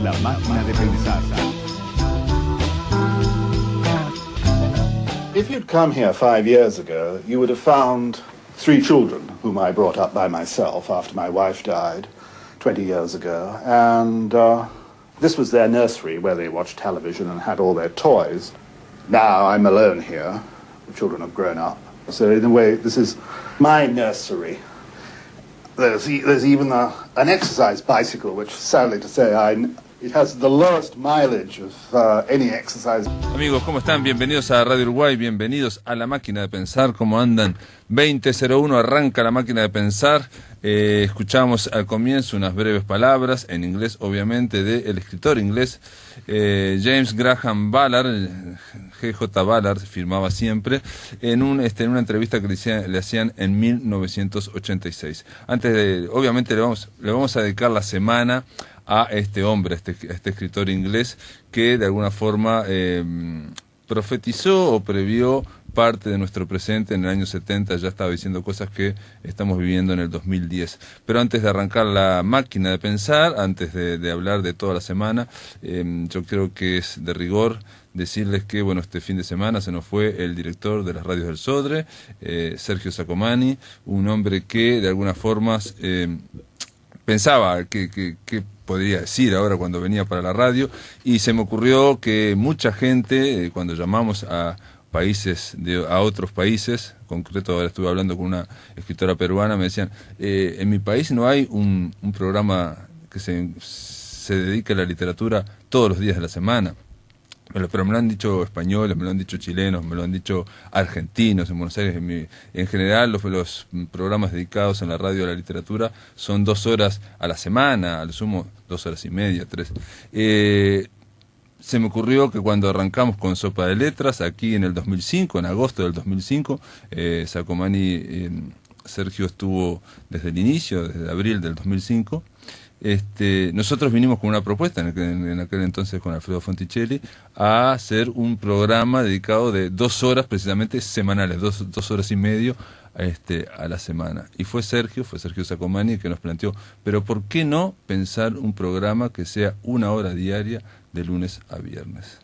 La máquina de pensar. If you'd come here 5 years ago, you would have found 3 children whom I brought up by myself after my wife died 20 years ago. And this was their nursery where they watched television and had all their toys. Now I'm alone here. The children have grown up. So in a way, this is my nursery. There's even an exercise bicycle, which sadly to say, it has the lowest mileage of any exercise. Amigos, ¿cómo están? Bienvenidos a Radio Uruguay, bienvenidos a La Máquina de Pensar. ¿Cómo andan? 20:01, arranca La Máquina de Pensar. Escuchamos al comienzo unas breves palabras, en inglés obviamente, del escritor inglés James Graham Ballard, G.J. Ballard firmaba siempre, en una entrevista que le hacían en 1986. Obviamente le vamos a dedicar la semana a este hombre, a este escritor inglés que de alguna forma profetizó o previó parte de nuestro presente. En el año 70 ya estaba diciendo cosas que estamos viviendo en el 2010. Pero antes de arrancar La Máquina de Pensar, antes de hablar de toda la semana, yo creo que es de rigor decirles que, bueno, este fin de semana se nos fue el director de las radios del Sodre, Sergio Sacomani, un hombre que de alguna forma pensaba que podría decir ahora cuando venía para la radio, y se me ocurrió que mucha gente, cuando llamamos a otros países, en concreto ahora estuve hablando con una escritora peruana, me decían, en mi país no hay un programa que se dedique a la literatura todos los días de la semana. Pero me lo han dicho españoles, me lo han dicho chilenos, me lo han dicho argentinos en Buenos Aires. En general, los programas dedicados en la radio a la literatura son 2 horas a la semana, al sumo 2 horas y media, 3. Se me ocurrió que cuando arrancamos con Sopa de Letras, aquí en el 2005, en agosto del 2005, Sacomani, Sergio estuvo desde el inicio, desde abril del 2005. Nosotros vinimos con una propuesta en aquel entonces con Alfredo Fonticelli a hacer un programa dedicado de 2 horas precisamente semanales, 2 horas y medio a la semana. Y fue Sergio Sacomani que nos planteó, pero ¿por qué no pensar un programa que sea 1 hora diaria de lunes a viernes?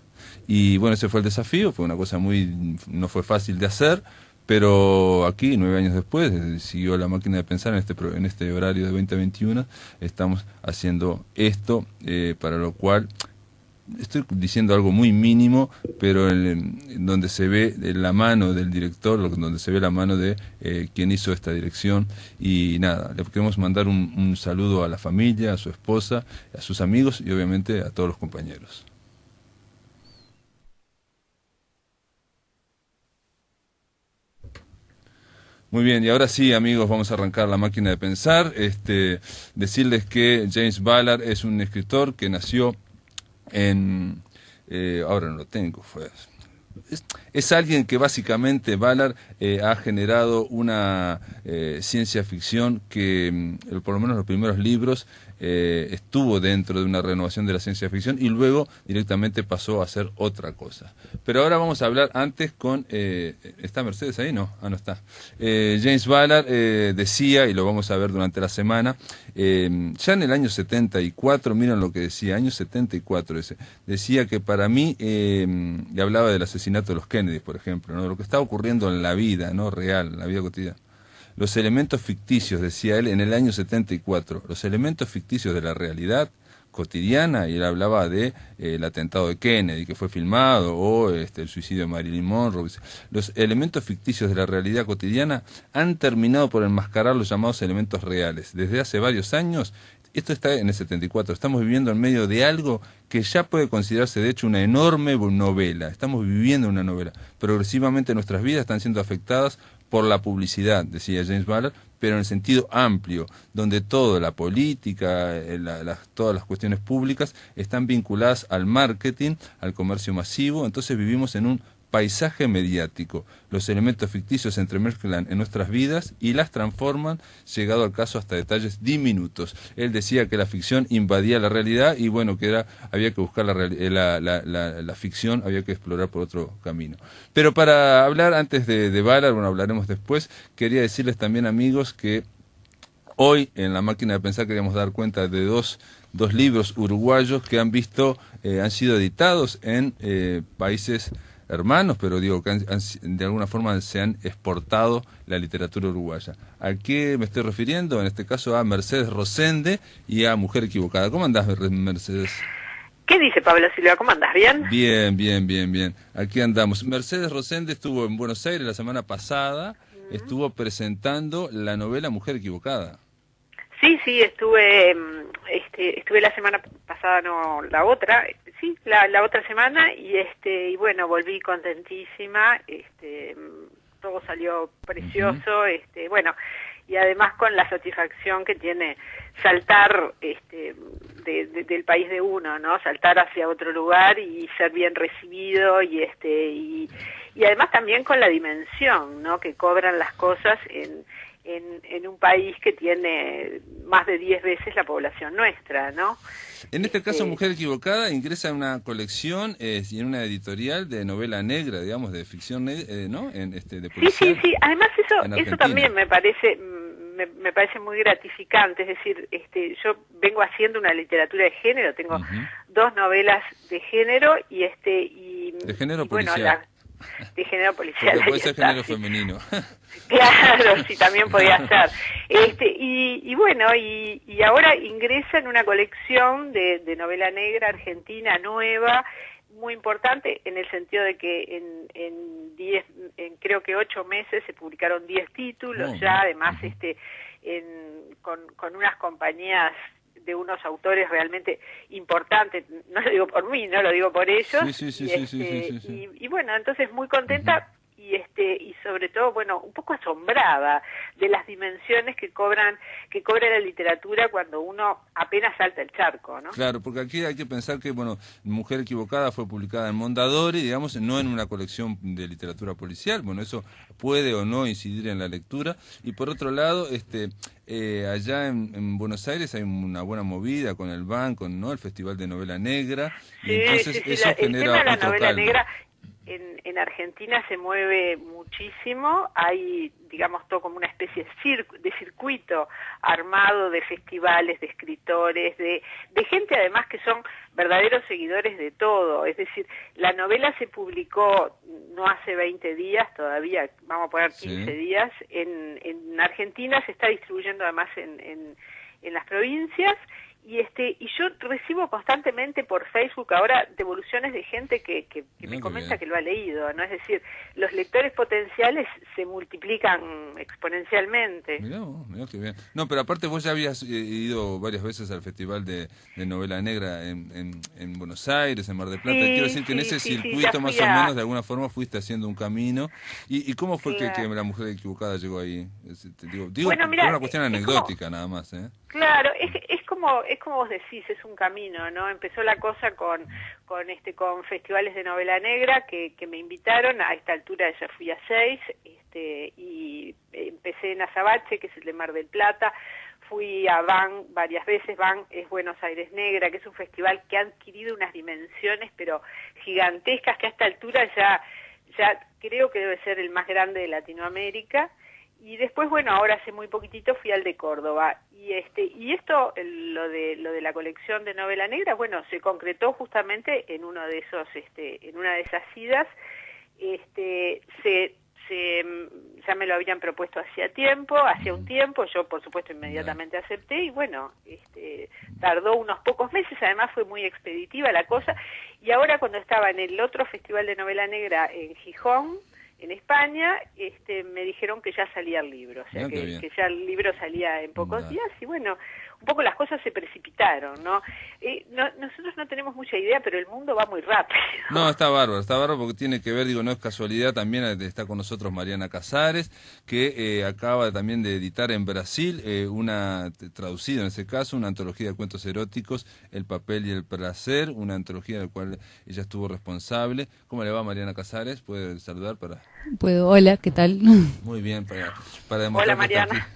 Y bueno, ese fue el desafío, fue una cosa no fue fácil de hacer. Pero aquí, 9 años después, siguió La Máquina de Pensar en este horario de 20:21, estamos haciendo esto, para lo cual estoy diciendo algo muy mínimo, pero donde se ve la mano del director, donde se ve la mano de quien hizo esta dirección. Y nada, le queremos mandar un saludo a la familia, a su esposa, a sus amigos y obviamente a todos los compañeros. Muy bien, y ahora sí, amigos, vamos a arrancar La Máquina de Pensar. Decirles que James Ballard es un escritor que nació ahora no lo tengo, es alguien que básicamente Ballard ha generado una ciencia ficción que, por lo menos los primeros libros, estuvo dentro de una renovación de la ciencia ficción y luego directamente pasó a hacer otra cosa. Pero ahora vamos a hablar antes con... ¿está Mercedes ahí? No, no está. James Ballard decía, y lo vamos a ver durante la semana, ya en el año 74, miren lo que decía, año 74 decía que para mí, le hablaba del asesinato de los Kennedy, por ejemplo, ¿no? Lo que está ocurriendo en la vida, ¿no? Real, en la vida cotidiana. Los elementos ficticios, decía él en el año 74, los elementos ficticios de la realidad cotidiana, y él hablaba de el atentado de Kennedy que fue filmado, o el suicidio de Marilyn Monroe. Los elementos ficticios de la realidad cotidiana han terminado por enmascarar los llamados elementos reales. Desde hace varios años, esto está en el 74, estamos viviendo en medio de algo que ya puede considerarse de hecho una enorme novela. Estamos viviendo una novela. Progresivamente nuestras vidas están siendo afectadas por la publicidad, decía James Ballard, pero en el sentido amplio, donde toda la política, todas las cuestiones públicas están vinculadas al marketing, al comercio masivo. Entonces vivimos en un paisaje mediático. Los elementos ficticios se entremezclan en nuestras vidas y las transforman, llegado al caso hasta detalles diminutos. Él decía que la ficción invadía la realidad y bueno, que había que buscar la ficción, había que explorar por otro camino. Pero para hablar antes de Ballard, bueno, hablaremos después, quería decirles también, amigos, que hoy en La Máquina de Pensar queríamos dar cuenta de dos dos libros uruguayos que han sido editados en países hermanos, pero digo que de alguna forma se han exportado la literatura uruguaya. ¿A qué me estoy refiriendo? En este caso a Mercedes Rosende y a Mujer Equivocada. ¿Cómo andás, Mercedes? ¿Qué dice Pablo Silva? ¿Cómo andás? ¿Bien? Bien. Aquí andamos. Mercedes Rosende estuvo en Buenos Aires la semana pasada, estuvo presentando la novela Mujer Equivocada. Sí, estuve la semana pasada, no, la otra, sí, la otra semana, y bueno, volví contentísima, todo salió precioso, bueno, y además con la satisfacción que tiene saltar del país de uno, ¿no? Saltar hacia otro lugar y ser bien recibido, y además también con la dimensión, ¿no?, que cobran las cosas en un país que tiene más de 10 veces la población nuestra, ¿no? En este caso, Mujer Equivocada ingresa en una colección y en una editorial de novela negra, digamos, de ficción, ¿no? De policial. Sí. Además eso también me parece muy gratificante. Es decir, yo vengo haciendo una literatura de género, tengo dos novelas de género de género policial. Bueno, de género policial. Porque puede ser género femenino. Claro, sí, también podía ser. Bueno, y ahora ingresa en una colección de novela negra argentina nueva, muy importante en el sentido de que en creo que 8 meses se publicaron 10 títulos ya, además con unas compañías de unos autores realmente importantes, no lo digo por mí, no lo digo por ellos. Sí. Y bueno, entonces muy contenta y sobre todo, bueno, un poco asombrada de las dimensiones que cobra la literatura cuando uno apenas salta el charco, ¿no? Claro, porque aquí hay que pensar que, bueno, Mujer Equivocada fue publicada en Mondadori, digamos, no en una colección de literatura policial. Bueno, eso puede o no incidir en la lectura. Y por otro lado, allá en Buenos Aires hay una buena movida con el banco, ¿no? El Festival de Novela Negra. Y entonces eso genera el tema de la otro novela caldo. Negra en Argentina se mueve muchísimo, hay, digamos, todo como una especie de circuito armado de festivales, de escritores, de gente además que son verdaderos seguidores de todo. Es decir, la novela se publicó no hace 20 días, todavía vamos a poner 15 días, en Argentina se está distribuyendo además en las provincias. Y yo recibo constantemente por Facebook ahora devoluciones de gente que me comenta que lo ha leído, ¿no? Es decir, los lectores potenciales se multiplican exponencialmente. Mirá qué bien. No, pero aparte vos ya habías ido varias veces al Festival de Novela Negra en Buenos Aires, en Mar del Plata. Quiero decir que en ese circuito más o menos de alguna forma fuiste haciendo un camino. ¿Y cómo fue que la Mujer Equivocada llegó ahí? Digo bueno, mira, por una cuestión anecdótica nada más, ¿eh? Claro, es como vos decís, es un camino, ¿no? Empezó la cosa con festivales de novela negra que me invitaron. A esta altura ya fui a 6, y empecé en Azabache, que es el de Mar del Plata. Fui a VAN varias veces. VAN es Buenos Aires Negra, que es un festival que ha adquirido unas dimensiones pero gigantescas, que a esta altura ya creo que debe ser el más grande de Latinoamérica. Y después, bueno, ahora hace muy poquitito fui al de Córdoba. Y esto, lo de la colección de novela negra, bueno, se concretó justamente en uno de esos, en una de esas idas. Ya me lo habían propuesto hacía un tiempo, yo por supuesto inmediatamente acepté, y bueno, tardó unos pocos meses, además fue muy expeditiva la cosa. Y ahora, cuando estaba en el otro festival de novela negra en Gijón, en España, me dijeron que ya salía el libro, o sea, que ya el libro salía en pocos días, y bueno, un poco las cosas se precipitaron, ¿no? Nosotros no tenemos mucha idea, pero el mundo va muy rápido. No, está bárbaro porque tiene que ver, no es casualidad, también está con nosotros Mariana Casares, que acaba también de editar en Brasil, traducida en ese caso, una antología de cuentos eróticos, El papel y el placer, una antología de la cual ella estuvo responsable. ¿Cómo le va, Mariana Casares? ¿Puede saludar para...? Puedo, hola, ¿qué tal? Muy bien, para demostrar. Hola, Mariana.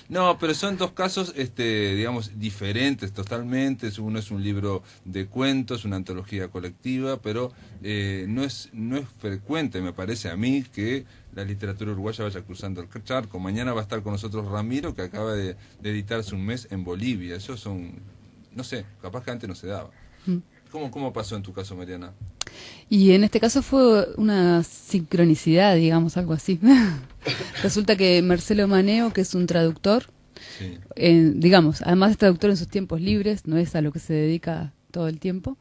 No, pero son dos casos, digamos, diferentes totalmente. Uno es un libro de cuentos, una antología colectiva, pero no es frecuente, me parece a mí, que la literatura uruguaya vaya cruzando el charco. Mañana va a estar con nosotros Ramiro, que acaba de editarse un mes en Bolivia. Esos son no sé, capaz que antes no se daba. ¿Cómo pasó en tu caso, Mariana? Y en este caso fue una sincronicidad, digamos, algo así. Resulta que Marcelo Maneo, que es un traductor, Sí. digamos, además es traductor en sus tiempos libres, no es a lo que se dedica todo el tiempo,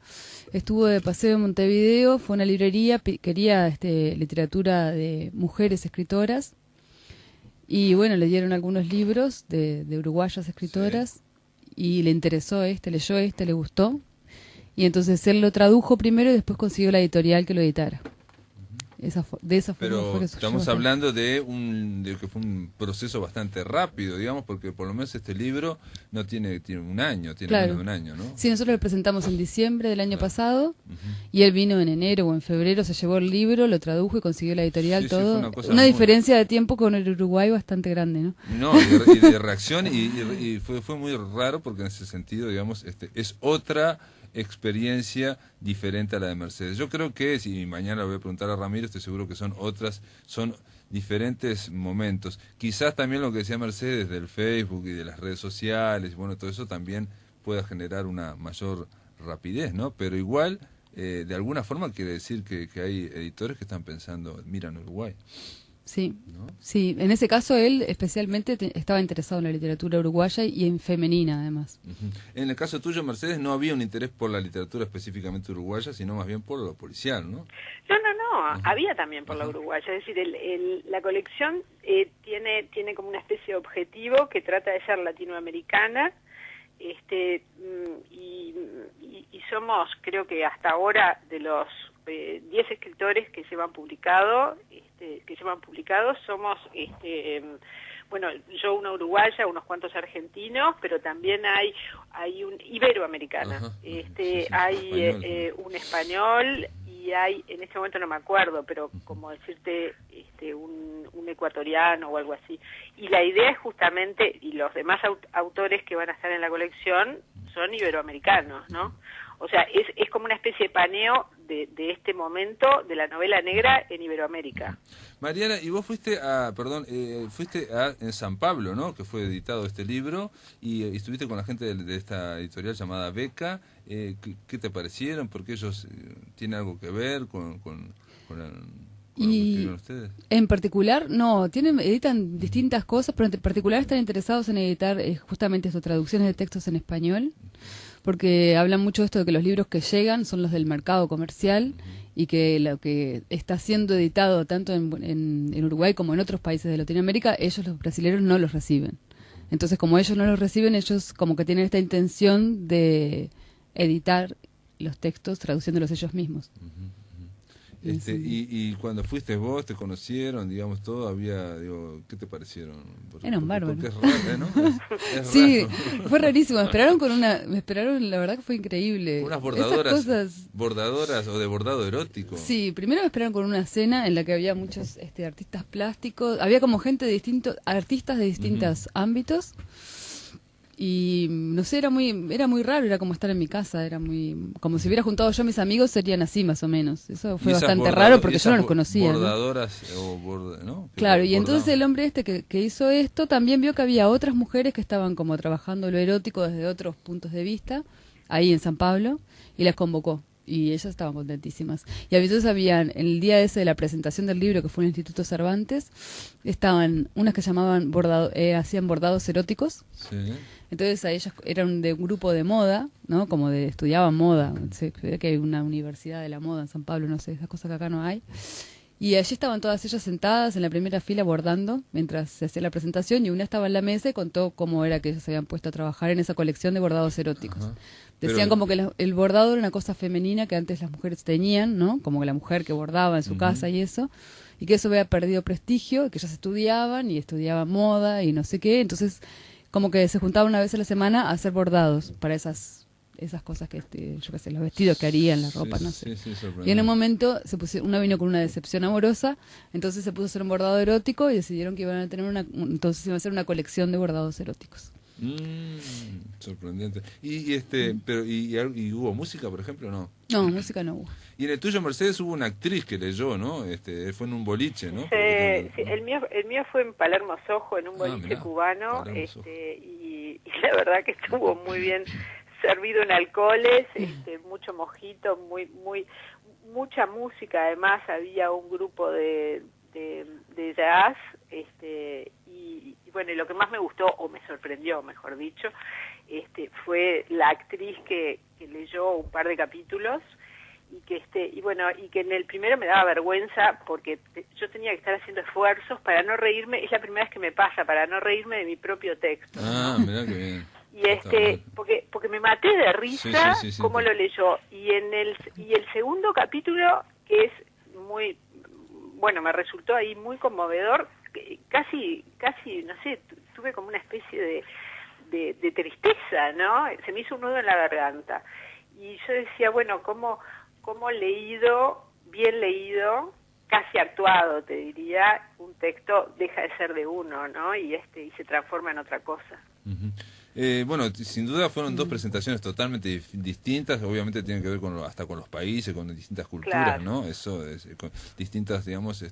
estuvo de paseo en Montevideo, fue a una librería, quería literatura de mujeres escritoras, y bueno, le dieron algunos libros de uruguayas escritoras, y le interesó leyó le gustó, y entonces él lo tradujo primero y después consiguió la editorial que lo editara. De esa forma Pero fue que estamos surgió. hablando de que fue un proceso bastante rápido, digamos, porque por lo menos este libro no tiene un año, tiene Claro. menos de un año, ¿no? Sí, nosotros lo presentamos en diciembre del año Claro. pasado, y él vino en enero o en febrero, se llevó el libro, lo tradujo y consiguió la editorial, Sí, sí, fue todo. una cosa Una muy- diferencia de tiempo con el Uruguay bastante grande, ¿no? No, y de reacción, y fue muy raro porque en ese sentido, digamos, es otra experiencia diferente a la de Mercedes. Yo creo que, si mañana le voy a preguntar a Ramiro, estoy seguro que son diferentes momentos. Quizás también lo que decía Mercedes del Facebook y de las redes sociales, bueno, todo eso también pueda generar una mayor rapidez, ¿no? Pero igual, de alguna forma quiere decir que hay editores que están pensando, miran Uruguay. Sí, ¿No? sí. En ese caso él especialmente estaba interesado en la literatura uruguaya y en femenina, además. Ujú. En el caso tuyo, Mercedes, no había un interés por la literatura específicamente uruguaya, sino más bien por lo policial, ¿no? No, había también por la uruguaya, es decir, la colección tiene como una especie de objetivo que trata de ser latinoamericana, y somos, creo que hasta ahora, de los 10 escritores que llevan publicados, somos, bueno, yo una uruguaya, unos cuantos argentinos, pero también hay un iberoamericana, Ajá. hay Español. un español, y hay, en este momento no me acuerdo, pero como decirte, un ecuatoriano o algo así. Y la idea es justamente, y los demás autores que van a estar en la colección son iberoamericanos, ¿no? O sea, es como una especie de paneo de este momento de la novela negra en Iberoamérica. Mariana, y vos fuiste en San Pablo, ¿no? Que fue editado este libro, y estuviste con la gente de esta editorial llamada Beca. ¿Qué te parecieron? Porque ellos tienen algo que ver con lo que escribieron ustedes. En particular, no, editan distintas cosas, pero en particular están interesados en editar justamente estas traducciones de textos en español, porque hablan mucho de esto de que los libros que llegan son los del mercado comercial, y que lo que está siendo editado tanto en Uruguay como en otros países de Latinoamérica, ellos, los brasileños, no los reciben. Entonces, como ellos no los reciben, ellos como que tienen esta intención de editar los textos traduciéndolos ellos mismos. Y cuando fuiste vos, te conocieron, digamos, todo, ¿qué te parecieron? Eran bárbaros. Porque es raro, ¿no? Es Sí, raro. fue rarísimo. Me esperaron, la verdad que fue increíble. Unas Esas bordadoras o de bordado erótico. Sí, primero me esperaron con una cena en la que había muchos artistas plásticos, había como gente de artistas de distintos ámbitos, y no sé, era muy raro, era como estar en mi casa, era como si hubiera juntado yo a mis amigos, serían así más o menos. Eso fue bastante raro porque yo no los conocía, ¿no? Bordadoras, ¿no? Claro, y entonces el hombre que hizo esto también vio que había otras mujeres que estaban como trabajando lo erótico desde otros puntos de vista, ahí en San Pablo, y las convocó. Y ellas estaban contentísimas. Y entonces habían, en el día ese de la presentación del libro, que fue en el Instituto Cervantes, estaban unas que llamaban hacían bordados eróticos. Sí. Entonces a ellas eran de un grupo de moda, ¿no? Como estudiaban moda. Se ve que hay una universidad de la moda en San Pablo, no sé, esas cosas que acá no hay. Y allí estaban todas ellas sentadas en la primera fila bordando mientras se hacía la presentación, y una estaba en la mesa y contó cómo era que ellas se habían puesto a trabajar en esa colección de bordados eróticos. Ajá. Decían como que el bordado era una cosa femenina que antes las mujeres tenían, ¿no? Como que la mujer que bordaba en su casa y eso, y que eso había perdido prestigio, y que ellas estudiaban moda y no sé qué, entonces como que se juntaban una vez a la semana a hacer bordados para esas cosas que, yo qué sé, los vestidos que harían, la ropa, no sé. Sí, Y en un momento una vino con una decepción amorosa, entonces se puso a hacer un bordado erótico y decidieron que iban a tener entonces iba a ser una colección de bordados eróticos. Sorprendente. ¿Y hubo música, por ejemplo, no? No, música no hubo. Y en el tuyo, Mercedes, hubo una actriz que leyó, ¿no? Fue en un boliche, ¿no? Sí, el mío fue en Palermo Sojo, en un boliche mirá, cubano, Palermo Sojo. y la verdad que estuvo muy bien. servido en alcoholes, mucho mojito, mucha música. Además había un grupo de jazz, y bueno, y lo que más me gustó, o me sorprendió, mejor dicho, fue la actriz que leyó un par de capítulos, y que y que en el primero me daba vergüenza porque yo tenía que estar haciendo esfuerzos para no reírme. Es la primera vez que me pasa, para no reírme de mi propio texto, ¿no? Mirá qué bien. Y porque me maté de risa cómo lo leyó. Y el segundo capítulo, que es muy bueno, me resultó ahí muy conmovedor, casi no sé, tuve como una especie de tristeza, ¿no? Se me hizo un nudo en la garganta. Y yo decía, bueno, cómo leído, bien leído, casi actuado, te diría, un texto deja de ser de uno, ¿no? Y se transforma en otra cosa. Uh-huh. Bueno, sin duda fueron dos presentaciones totalmente distintas, obviamente tienen que ver hasta con los países, con distintas culturas, claro, ¿no? Eso es, con distintas, digamos,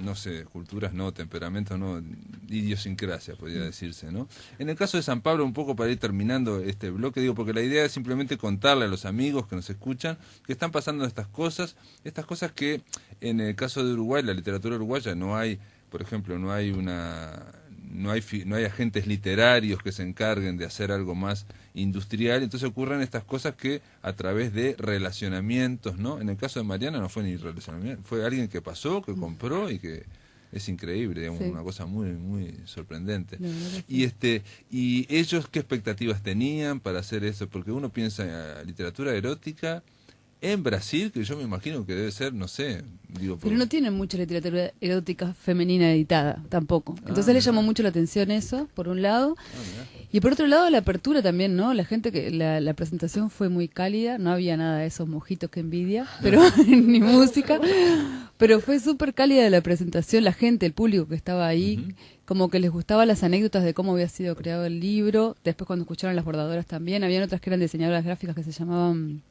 no sé, culturas, no, temperamentos, no, idiosincrasia, podría decirse, ¿no? En el caso de San Pablo, un poco para ir terminando este bloque, digo, porque la idea es simplemente contarle a los amigos que nos escuchan que están pasando estas cosas que en el caso de Uruguay, la literatura uruguaya, no hay, por ejemplo, no hay agentes literarios que se encarguen de hacer algo más industrial, entonces ocurren estas cosas que a través de relacionamientos, ¿no? En el caso de Mariana no fue ni relacionamiento, fue alguien que pasó, que compró y que es increíble, digamos, sí, una cosa muy muy sorprendente. Y ellos, ¿qué expectativas tenían para hacer eso? Porque uno piensa en literatura erótica en Brasil, que yo me imagino que debe ser, no sé, digo... Pero no tienen mucha literatura erótica femenina editada, tampoco. Entonces le llamó mucho la atención eso, por un lado. Y por otro lado, la apertura también, ¿no? La gente la presentación fue muy cálida, no había nada de esos mojitos que envidia, pero ni música. Pero fue súper cálida la presentación, la gente, el público que estaba ahí, como que les gustaban las anécdotas de cómo había sido creado el libro. Después cuando escucharon las bordadoras también, habían otras que eran diseñadoras gráficas que se llamaban...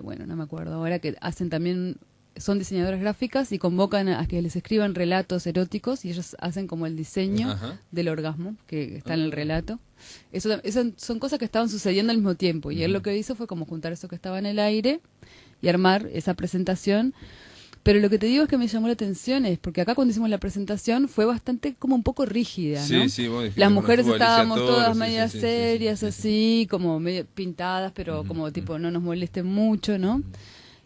bueno, no me acuerdo ahora, que hacen también, son diseñadoras gráficas y convocan a que les escriban relatos eróticos y ellos hacen como el diseño del orgasmo que está en el relato. Eso son cosas que estaban sucediendo al mismo tiempo y él lo que hizo fue como juntar eso que estaba en el aire y armar esa presentación. Pero lo que te digo es que me llamó la atención es porque acá cuando hicimos la presentación fue bastante como un poco rígida, ¿no? Sí, vos dijiste, las mujeres estábamos todas sí, medias serias, así, como medio pintadas, pero como tipo no nos molesten mucho, ¿no?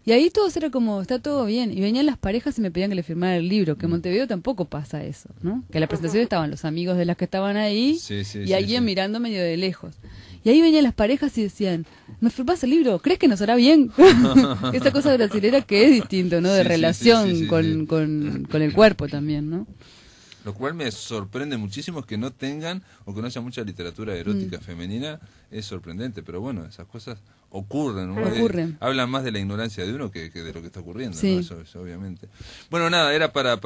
Y ahí todos era como, está todo bien. Y venían las parejas y me pedían que le firmara el libro, que en Montevideo tampoco pasa eso, ¿no? Que en la presentación estaban los amigos de las que estaban ahí y alguien mirando medio de lejos. Y ahí venían las parejas y decían, ¿me firmás el libro? ¿Crees que nos hará bien? Esa cosa brasilera que es distinto, ¿no? De relación con el cuerpo también, ¿no? Lo cual me sorprende muchísimo, es que no tengan o que no haya mucha literatura erótica femenina, es sorprendente, pero bueno, esas cosas ocurren, ¿no? Hablan más de la ignorancia de uno que de lo que está ocurriendo, ¿no? Eso obviamente. Bueno, nada, era para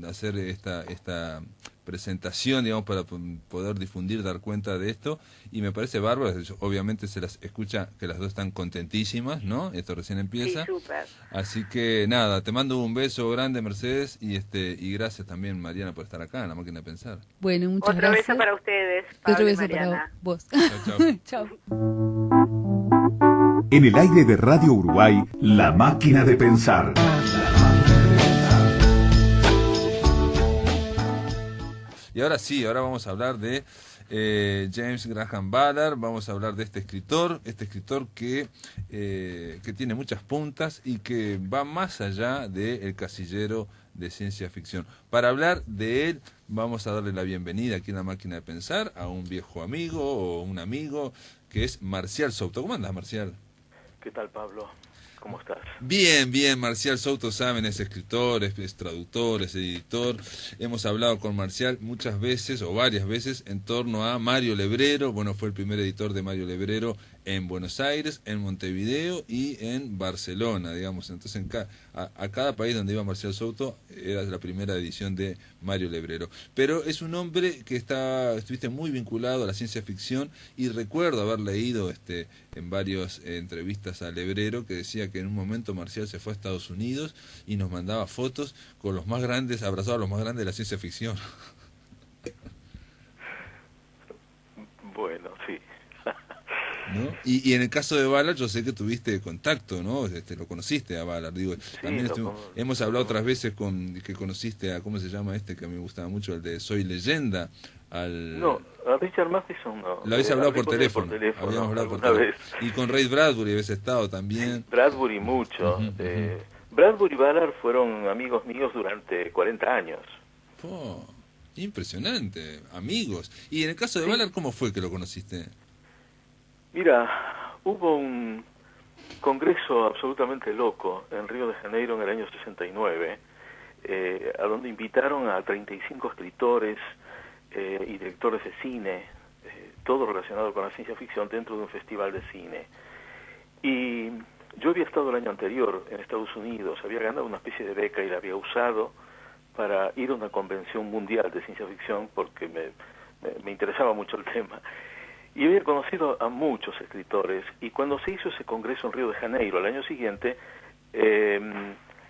hacer esta presentación, digamos, para poder difundir, dar cuenta de esto, y me parece bárbaro. Obviamente se las escucha que las dos están contentísimas, ¿no? Esto recién empieza. Sí, súper. Así que nada, te mando un beso grande, Mercedes, y gracias también, Mariana, por estar acá en La Máquina de Pensar. Bueno, muchas gracias. Otro beso para ustedes, Pablo. Otro beso Mariana. para vos. Chao. En el aire de Radio Uruguay, La Máquina de Pensar. Y ahora sí, ahora vamos a hablar de James Graham Ballard, vamos a hablar de este escritor que tiene muchas puntas y que va más allá del casillero de ciencia ficción. Para hablar de él, vamos a darle la bienvenida aquí en La Máquina de Pensar a un viejo amigo o un amigo que es Marcial Souto. ¿Cómo andas, Marcial? ¿Qué tal, Pablo? ¿Cómo estás? Bien, Marcial Souto, saben, es escritor, es traductor, es editor. Hemos hablado con Marcial muchas veces o varias veces en torno a Mario Lebrero. Bueno, fue el primer editor de Mario Lebrero en Buenos Aires, en Montevideo y en Barcelona, digamos. Entonces, a cada país donde iba Marcial Souto era la primera edición de Mario Lebrero. Pero es un hombre que estuviste muy vinculado a la ciencia ficción, y recuerdo haber leído en varias entrevistas a Lebrero que decía que en un momento Marcial se fue a Estados Unidos y nos mandaba fotos con los más grandes, abrazados a los más grandes de la ciencia ficción. Bueno, sí. ¿No? Y en el caso de Ballard, yo sé que tuviste contacto, ¿no? Lo conociste a Ballard, digo. Sí, También hemos hablado otras veces que conociste a, ¿cómo se llama este? Que a mí me gustaba mucho, el de Soy Leyenda. No, a Richard Matheson no. Lo habéis hablado Hablé por con él teléfono. por teléfono Habíamos hablado por alguna teléfono. vez. Y con Ray Bradbury habéis estado también. Bradbury mucho. Bradbury y Ballard fueron amigos míos durante 40 años. Oh, impresionante, amigos. Y en el caso de Ballard, ¿cómo fue que lo conociste? Mira, hubo un congreso absolutamente loco en Río de Janeiro en el año 69, a donde invitaron a 35 escritores y directores de cine, todo relacionado con la ciencia ficción dentro de un festival de cine. Y yo había estado el año anterior en Estados Unidos, había ganado una especie de beca y la había usado para ir a una convención mundial de ciencia ficción porque me interesaba mucho el tema. Y había conocido a muchos escritores, y cuando se hizo ese congreso en Río de Janeiro al año siguiente,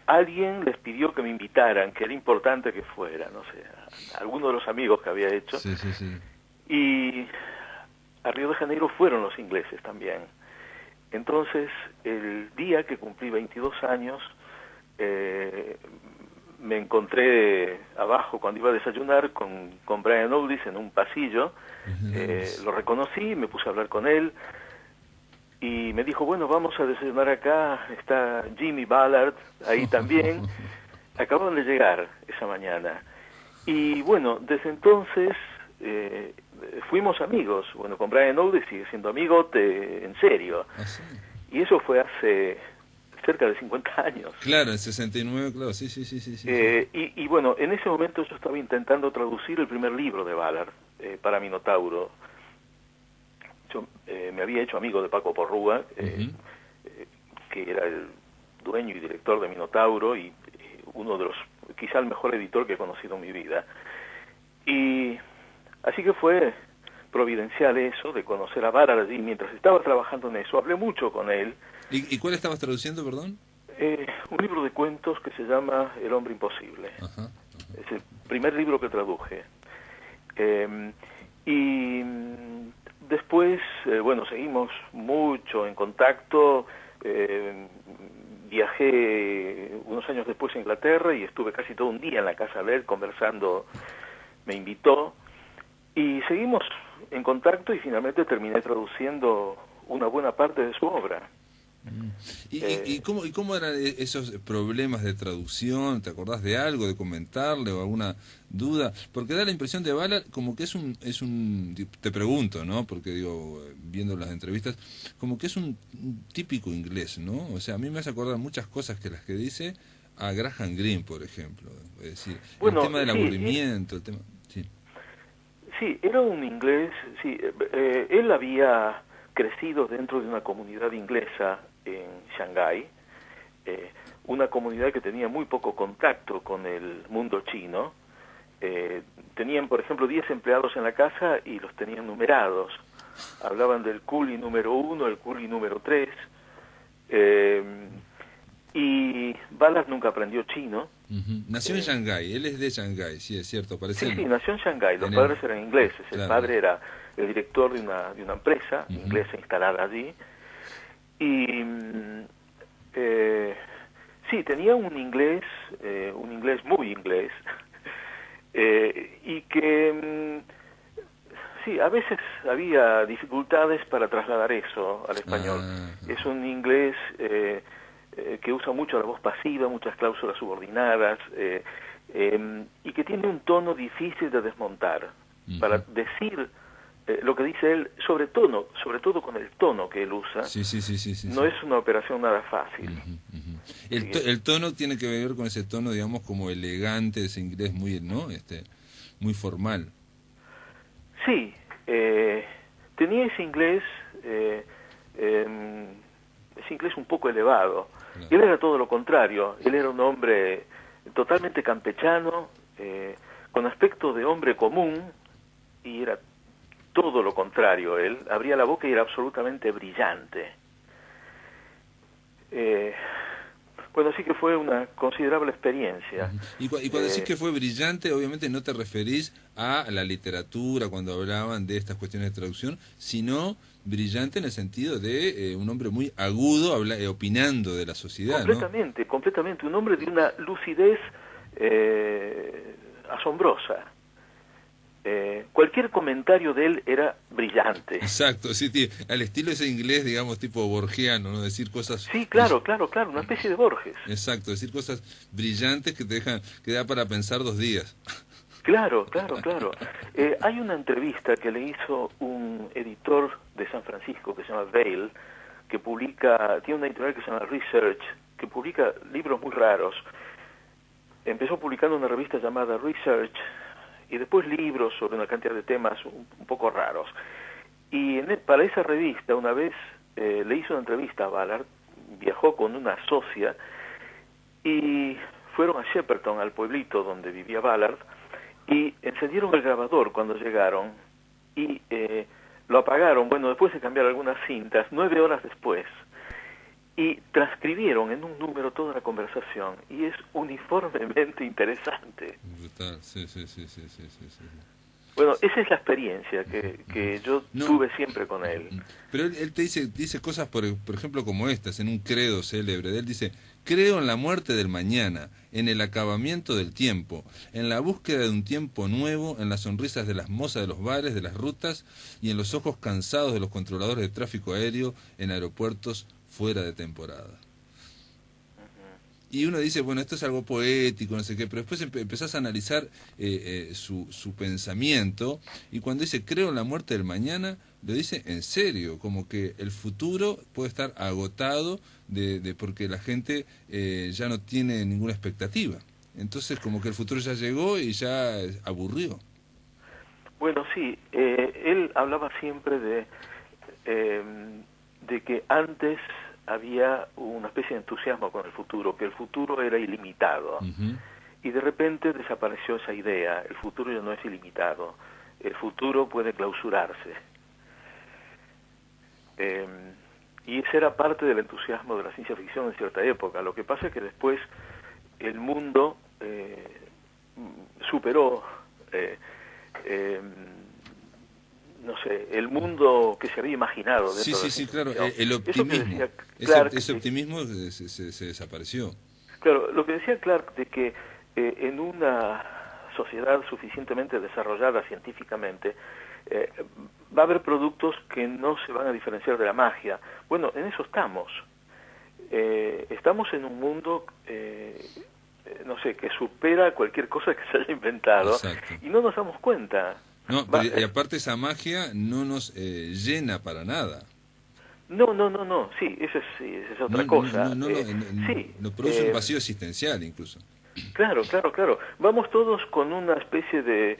alguien les pidió que me invitaran, que era importante que fuera, no sé, alguno de los amigos que había hecho. Sí, sí, sí. Y a Río de Janeiro fueron los ingleses también. Entonces, el día que cumplí 22 años, me encontré abajo cuando iba a desayunar con Brian Aldiss en un pasillo. Lo reconocí, me puse a hablar con él y me dijo, bueno, vamos a desayunar acá, está Jimmy Ballard ahí también. Acaban de llegar esa mañana. Y bueno, desde entonces fuimos amigos. Bueno, con Brian Aldiss sigue siendo amigote, en serio. ¿Ah, sí? Y eso fue hace cerca de 50 años. Claro, en 69, claro, sí. Y bueno, en ese momento yo estaba intentando traducir el primer libro de Ballard para Minotauro. Yo me había hecho amigo de Paco Porrúa, que era el dueño y director de Minotauro y uno de los, quizá el mejor editor que he conocido en mi vida. Y así que fue providencial eso, de conocer a Ballard allí. Mientras estaba trabajando en eso, hablé mucho con él. ¿Y cuál estabas traduciendo, perdón? Un libro de cuentos que se llama El hombre imposible. Ajá. Es el primer libro que traduje. Y después, bueno, seguimos mucho en contacto. Viajé unos años después a Inglaterra y estuve casi todo un día en la casa de él conversando. Me invitó y seguimos en contacto y finalmente terminé traduciendo una buena parte de su obra. ¿Y cómo eran esos problemas de traducción? ¿Te acordás de algo, de comentarle o alguna duda? Porque da la impresión de Ballard como que es un te pregunto, ¿no? Porque digo, viendo las entrevistas, como que es un típico inglés, ¿no? O sea, a mí me hace acordar muchas cosas que las que dice a Graham Greene, por ejemplo. Es decir, bueno, el tema del aburrimiento, el tema... Sí, era un inglés, sí, él había crecido dentro de una comunidad inglesa en Shanghái, una comunidad que tenía muy poco contacto con el mundo chino. Tenían, por ejemplo, 10 empleados en la casa y los tenían numerados. Hablaban del coolie número 1, el coolie número 3. Y Ballard nunca aprendió chino. Nació en Shanghái, él es de Shanghái, sí, es cierto. Parece sí, nació en Shanghái, los padres eran ingleses. Claro. El padre era el director de una empresa inglesa instalada allí. Y sí, tenía un inglés muy inglés, y que sí, a veces había dificultades para trasladar eso al español. Es un inglés que usa mucho la voz pasiva, muchas cláusulas subordinadas, y que tiene un tono difícil de desmontar. Para decir lo que dice él, sobre todo con el tono que él usa, no es una operación nada fácil. El tono tiene que ver con ese tono, digamos, como elegante, ese inglés muy, ¿no? Muy formal. Sí, tenía ese inglés un poco elevado. Claro. Él era todo lo contrario. Él era un hombre totalmente campechano, con aspecto de hombre común, y era todo lo contrario. Él abría la boca y era absolutamente brillante. Bueno, sí que fue una considerable experiencia. Y cuando decís que fue brillante, obviamente no te referís a la literatura cuando hablaban de estas cuestiones de traducción, sino brillante en el sentido de un hombre muy agudo opinando de la sociedad, completamente, ¿no? Completamente, un hombre de una lucidez asombrosa. Cualquier comentario de él era brillante. Exacto, sí, al estilo ese inglés, digamos, tipo borgiano, ¿no? Decir cosas... Sí, claro, una especie de Borges. Exacto, decir cosas brillantes que te dejan, que da para pensar 2 días. Claro. Hay una entrevista que le hizo un editor de San Francisco que se llama Vail, que tiene una editorial que se llama Research, que publica libros muy raros. Empezó publicando una revista llamada Research, y después libros sobre una cantidad de temas un poco raros. Y para esa revista una vez le hizo una entrevista a Ballard, viajó con una socia y fueron a Shepperton, al pueblito donde vivía Ballard, y encendieron el grabador cuando llegaron y lo apagaron. Bueno, después de cambiar algunas cintas, 9 horas después, y transcribieron en un número toda la conversación, y es uniformemente interesante. Brutal, sí. Bueno, esa es la experiencia que yo tuve siempre con él. Pero él te dice cosas, por ejemplo, como estas, en un credo célebre de él, dice: creo en la muerte del mañana, en el acabamiento del tiempo, en la búsqueda de un tiempo nuevo, en las sonrisas de las mozas de los bares, de las rutas, y en los ojos cansados de los controladores de tráfico aéreo en aeropuertos fuera de temporada. Y uno dice, bueno, esto es algo poético, no sé qué, pero después empezás a analizar su pensamiento, y cuando dice creo en la muerte del mañana, lo dice en serio, como que el futuro puede estar agotado porque la gente ya no tiene ninguna expectativa. Entonces como que el futuro ya llegó y ya aburrió. Bueno, sí, él hablaba siempre de que antes había una especie de entusiasmo con el futuro, que el futuro era ilimitado. Y de repente desapareció esa idea. El futuro ya no es ilimitado. El futuro puede clausurarse. Y ese era parte del entusiasmo de la ciencia ficción en cierta época. Lo que pasa es que después el mundo superó no sé, el mundo que se había imaginado. Sí, claro, el optimismo. Ese optimismo se desapareció. Claro, lo que decía Clark, de que en una sociedad suficientemente desarrollada científicamente, va a haber productos que no se van a diferenciar de la magia. Bueno, en eso estamos. Estamos en un mundo, no sé, que supera cualquier cosa que se haya inventado. Exacto. Y no nos damos cuenta. No, y aparte esa magia no nos llena para nada. No, sí, esa es otra cosa. Nos produce un vacío existencial incluso. Claro. Vamos todos con una especie de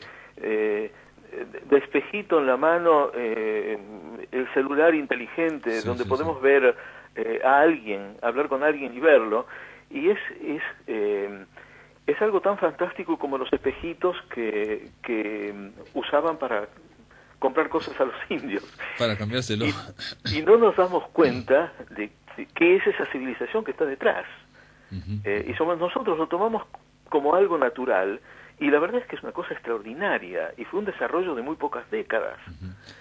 espejito en la mano, el celular inteligente, donde podemos ver a alguien, hablar con alguien y verlo, y es algo tan fantástico como los espejitos que usaban para comprar cosas a los indios. Para cambiárselo. Y no nos damos cuenta de qué es esa civilización que está detrás. Y somos nosotros, lo tomamos como algo natural, y la verdad es que es una cosa extraordinaria, y fue un desarrollo de muy pocas décadas.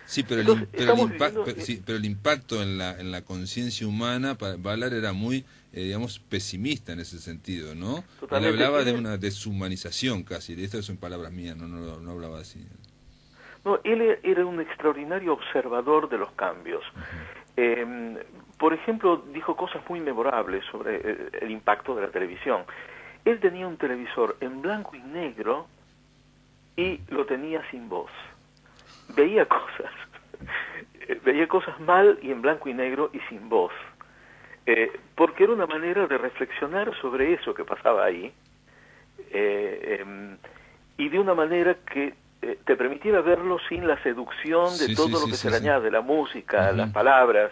Sí, pero el impacto en la conciencia humana, para Ballard era muy, digamos, pesimista en ese sentido, ¿no? Totalmente. Él hablaba de una deshumanización casi, de esto son palabras mías, no hablaba así. No, él era un extraordinario observador de los cambios. Por ejemplo, dijo cosas muy memorables sobre el impacto de la televisión. Él tenía un televisor en blanco y negro y lo tenía sin voz. Veía cosas mal y en blanco y negro y sin voz. Porque era una manera de reflexionar sobre eso que pasaba ahí, y de una manera que te permitiera verlo sin la seducción de todo lo que se le añade, la música, las palabras.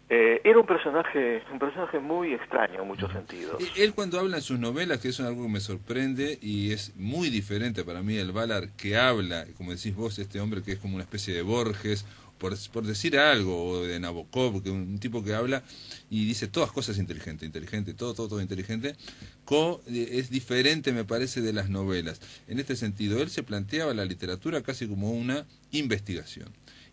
Era un personaje muy extraño en muchos sentidos. Él cuando habla en sus novelas, que es algo que me sorprende y es muy diferente para mí el Ballard que habla, como decís vos, este hombre que es como una especie de Borges por decir algo, o de Nabokov, que un tipo que habla y dice todas cosas inteligente, todo inteligente, es diferente, me parece, de las novelas. En este sentido, él se planteaba la literatura casi como una investigación.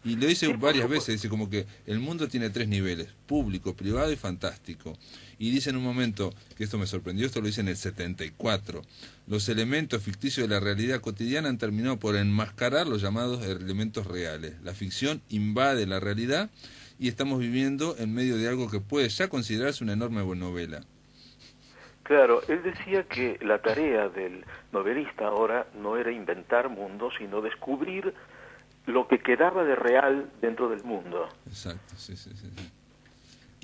Y lo dice varias veces, dice como que el mundo tiene 3 niveles, público, privado y fantástico. Y dice en un momento, que esto me sorprendió, esto lo dice en el 74, los elementos ficticios de la realidad cotidiana han terminado por enmascarar los llamados elementos reales. La ficción invade la realidad y estamos viviendo en medio de algo que puede ya considerarse una enorme novela. Claro, él decía que la tarea del novelista ahora no era inventar mundos, sino descubrir lo que quedaba de real dentro del mundo. Exacto, sí.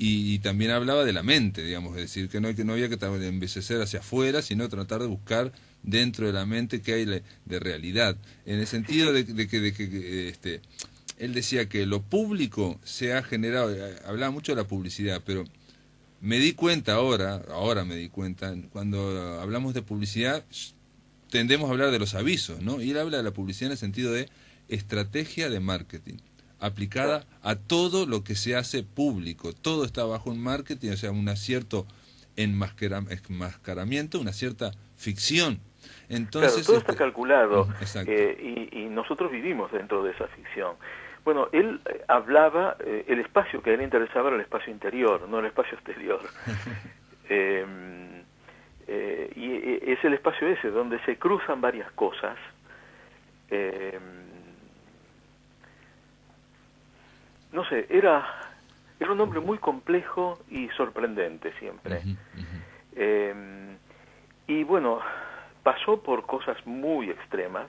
Y también hablaba de la mente, digamos, es decir, que no había que envejecer hacia afuera, sino tratar de buscar dentro de la mente qué hay de realidad. En el sentido de que él decía que lo público se ha generado, hablaba mucho de la publicidad, pero me di cuenta ahora me di cuenta, cuando hablamos de publicidad, tendemos a hablar de los avisos, ¿no? Y él habla de la publicidad en el sentido de estrategia de marketing aplicada a todo lo que se hace público. Todo está bajo un marketing, o sea, un cierto enmascaramiento, una cierta ficción. Entonces, claro, todo está calculado y nosotros vivimos dentro de esa ficción. Bueno, él hablaba, el espacio que a él le interesaba era el espacio interior, no el espacio exterior. Y es el espacio ese donde se cruzan varias cosas. No sé, era un hombre muy complejo y sorprendente siempre. Y bueno, pasó por cosas muy extremas.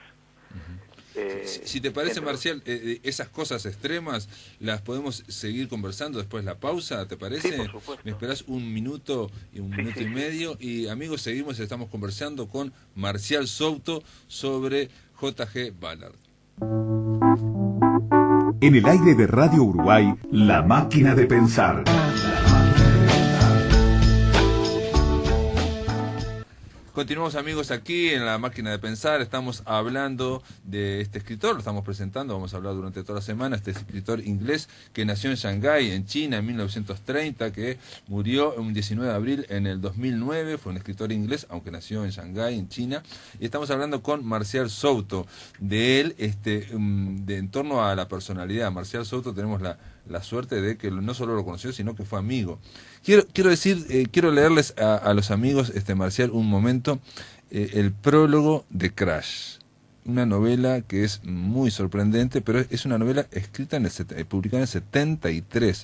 Si te parece, Marcial, esas cosas extremas las podemos seguir conversando después de la pausa, ¿te parece? Sí, por supuesto. Me esperás un minuto y medio. Y amigos, estamos conversando con Marcial Souto sobre J.G. Ballard. En el aire de Radio Uruguay, La Máquina de Pensar. Continuamos, amigos, aquí en La Máquina de Pensar. Estamos hablando de este escritor, lo estamos presentando, vamos a hablar durante toda la semana, este escritor inglés que nació en Shanghái, en China, en 1930, que murió un 19 de abril en el 2009, fue un escritor inglés, aunque nació en Shanghái, en China, y estamos hablando con Marcial Souto, de él, en torno a la personalidad. Marcial Souto, tenemos la suerte de que no solo lo conoció, sino que fue amigo. Quiero leerles a los amigos, Marcial, un momento, el prólogo de Crash, una novela que es muy sorprendente, pero es una novela escrita publicada en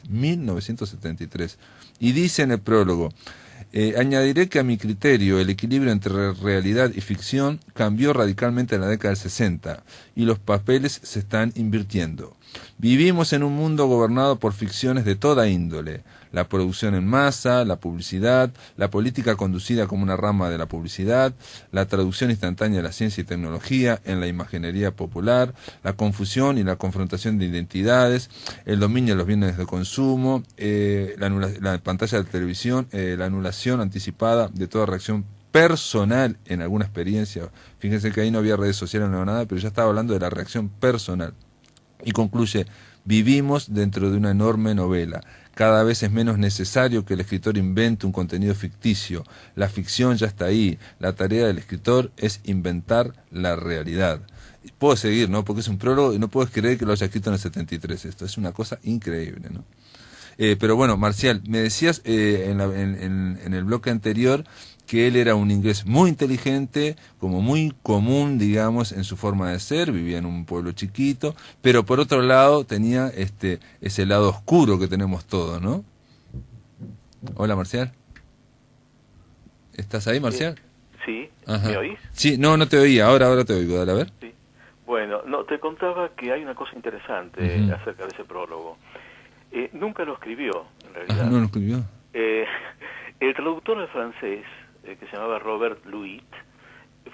1973, y dice en el prólogo: añadiré que a mi criterio el equilibrio entre realidad y ficción cambió radicalmente en la década del 60 y los papeles se están invirtiendo. Vivimos en un mundo gobernado por ficciones de toda índole: la producción en masa, la publicidad, la política conducida como una rama de la publicidad, la traducción instantánea de la ciencia y tecnología en la imaginería popular, la confusión y la confrontación de identidades, el dominio de los bienes de consumo, la pantalla de televisión, la anulación anticipada de toda reacción personal en alguna experiencia. Fíjense que ahí no había redes sociales, no había nada, pero ya estaba hablando de la reacción personal. Y concluye: vivimos dentro de una enorme novela. Cada vez es menos necesario que el escritor invente un contenido ficticio. La ficción ya está ahí. La tarea del escritor es inventar la realidad. Puedo seguir, ¿no? Porque es un prólogo y no puedes creer que lo haya escrito en el 73. Esto es una cosa increíble, ¿no? Pero bueno, Marcial, me decías en el bloque anterior que él era un inglés muy inteligente, como muy común, digamos, en su forma de ser, vivía en un pueblo chiquito, pero por otro lado tenía ese lado oscuro que tenemos todos, ¿no? Hola, Marcial. ¿Estás ahí, Marcial? Sí, Ajá. ¿Me oís? Sí, no te oía, ahora te oigo, dale, a ver. Sí. Bueno, no, te contaba que hay una cosa interesante acerca de ese prólogo. Nunca lo escribió, en realidad. ¿No lo escribió? El traductor de francés, que se llamaba Robert Louis,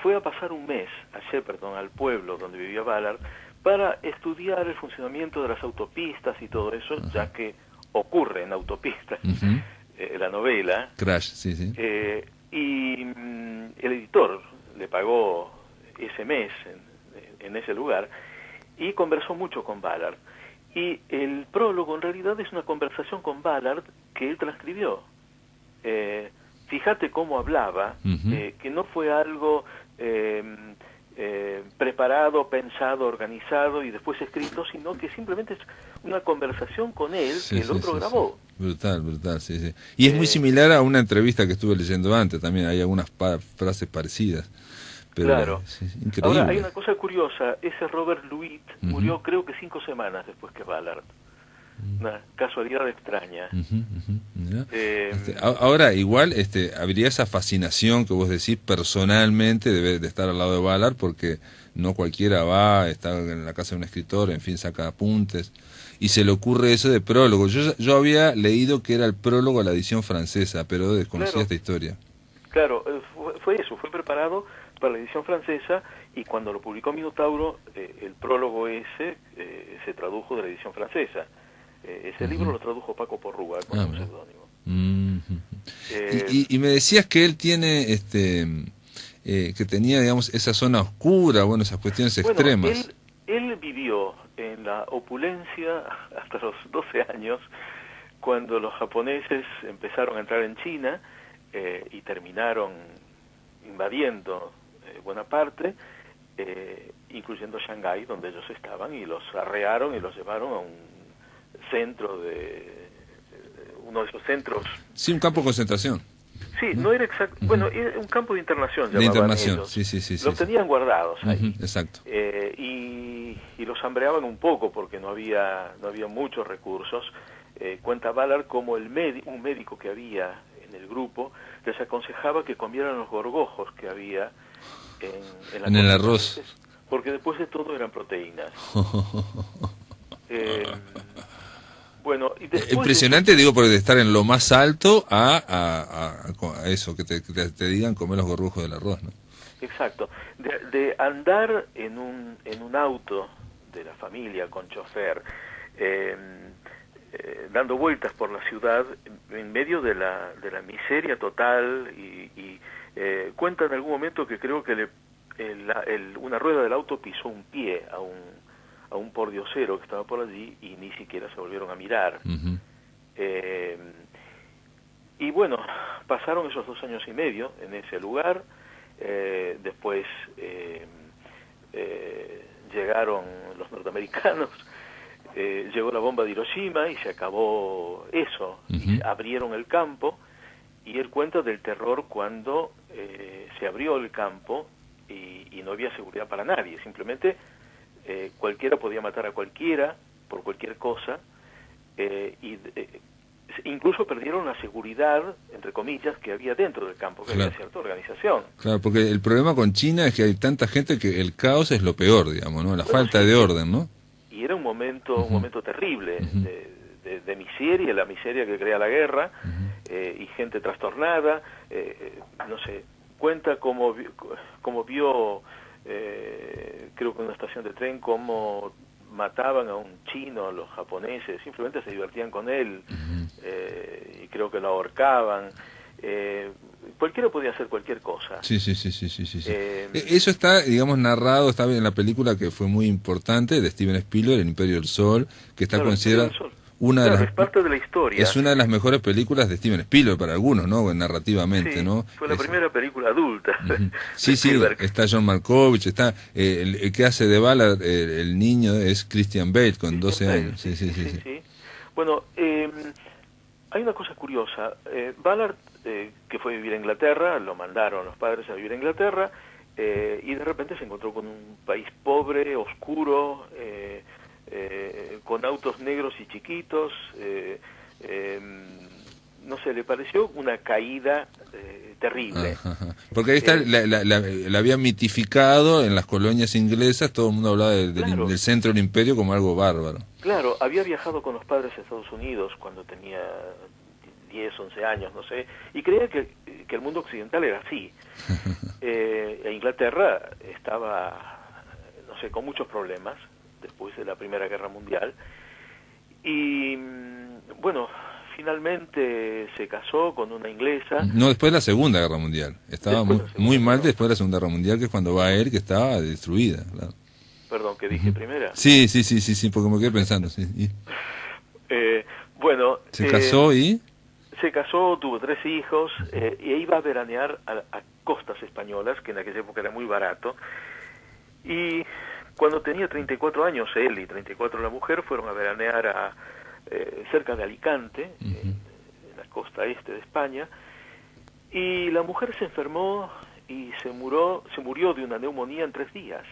fue a pasar un mes a Shepperton, al pueblo donde vivía Ballard, para estudiar el funcionamiento de las autopistas y todo eso, ya que ocurre en autopistas la novela. Crash, sí. Y el editor le pagó ese mes en ese lugar y conversó mucho con Ballard. Y el prólogo en realidad es una conversación con Ballard que él transcribió. Fíjate cómo hablaba, que no fue algo preparado, pensado, organizado y después escrito, sino que simplemente es una conversación con él que el otro grabó. Brutal, sí. Y es muy similar a una entrevista que estuve leyendo antes, también hay algunas frases parecidas. Pero claro. Es increíble. Ahora hay una cosa curiosa, ese Robert Louis murió creo que 5 semanas después que Ballard. Una casualidad extraña. Ahora, igual habría esa fascinación que vos decís personalmente de estar al lado de Ballard, porque no cualquiera va, está en la casa de un escritor, en fin, saca apuntes, y se le ocurre eso de prólogo. Yo había leído que era el prólogo a la edición francesa, pero desconocía esta historia. Claro, fue eso, fue preparado para la edición francesa, y cuando lo publicó Minotauro, el prólogo ese se tradujo de la edición francesa. Ese libro lo tradujo Paco Porrúa con un seudónimo. Y me decías que él tiene, que tenía, digamos, esa zona oscura, bueno, esas cuestiones extremas. Él vivió en la opulencia hasta los 12 años, cuando los japoneses empezaron a entrar en China y terminaron invadiendo buena parte, incluyendo Shanghái, donde ellos estaban, y los arrearon y los llevaron a un centro uno de esos centros. Sí, un campo de concentración. Sí, no era exacto. Bueno, era un campo de internación. De internación, ellos. Sí. Los tenían guardados ahí. Exacto. Y los hambreaban un poco porque no había muchos recursos. Cuenta Ballard como un médico que había en el grupo les aconsejaba que comieran los gorgojos que había en el arroz. Porque después de todo eran proteínas. Bueno, y después impresionante, digo, porque de estar en lo más alto a eso, que te digan comer los gorgojos del arroz, ¿no? Exacto. De andar en un auto de la familia con chofer, dando vueltas por la ciudad en medio de la miseria total, y cuenta en algún momento que creo que una rueda del auto pisó un pie a un pordiosero que estaba por allí y ni siquiera se volvieron a mirar. Y bueno, pasaron esos 2 años y medio en ese lugar. Después llegaron los norteamericanos, llegó la bomba de Hiroshima y se acabó eso. Y abrieron el campo, y él cuenta del terror cuando se abrió el campo y no había seguridad para nadie, simplemente cualquiera podía matar a cualquiera por cualquier cosa, incluso perdieron la seguridad, entre comillas, que había dentro del campo, que había cierta organización. Claro, porque el problema con China es que hay tanta gente que el caos es lo peor, digamos, ¿no? La falta de orden, ¿no? Y era un momento terrible de miseria, la miseria que crea la guerra, y gente trastornada, no sé, cuenta cómo vio creo que en una estación de tren, cómo mataban a un chino, los japoneses, simplemente se divertían con él, y creo que lo ahorcaban. Cualquiera podía hacer cualquier cosa. Sí. Eso está, digamos, narrado, está en la película que fue muy importante de Steven Spielberg, El Imperio del Sol, que está considerada es parte de la historia. Es una de las mejores películas de Steven Spielberg para algunos, ¿no? Narrativamente, ¿no? Fue la primera película adulta. Sí, está John Malkovich, está el que hace de Ballard, el niño es Christian Bale con 12 años. Sí. Bueno, hay una cosa curiosa. Ballard, que fue a vivir a Inglaterra, lo mandaron los padres a vivir a Inglaterra, y de repente se encontró con un país pobre, oscuro, con autos negros y chiquitos, no sé, le pareció una caída terrible. Porque ahí está, la había mitificado en las colonias inglesas, todo el mundo hablaba del centro del imperio como algo bárbaro. Claro, había viajado con los padres a Estados Unidos cuando tenía 10, 11 años, no sé, y creía que el mundo occidental era así. Inglaterra estaba, no sé, con muchos problemas después de la Primera Guerra Mundial, y bueno, finalmente se casó con una inglesa. No, después de la Segunda Guerra Mundial. Estaba muy mal después de la Segunda Guerra Mundial, que es cuando va a él, que estaba destruida. Claro. Perdón, que dije primero. Sí, porque me quedé pensando. Sí. Bueno. ¿Se casó y...? Se casó, tuvo 3 hijos, y iba a veranear a costas españolas, que en aquella época era muy barato. Y cuando tenía 34 años, él y 34 la mujer, fueron a veranear cerca de Alicante, en la costa este de España, y la mujer se enfermó y se murió de una neumonía en 3 días.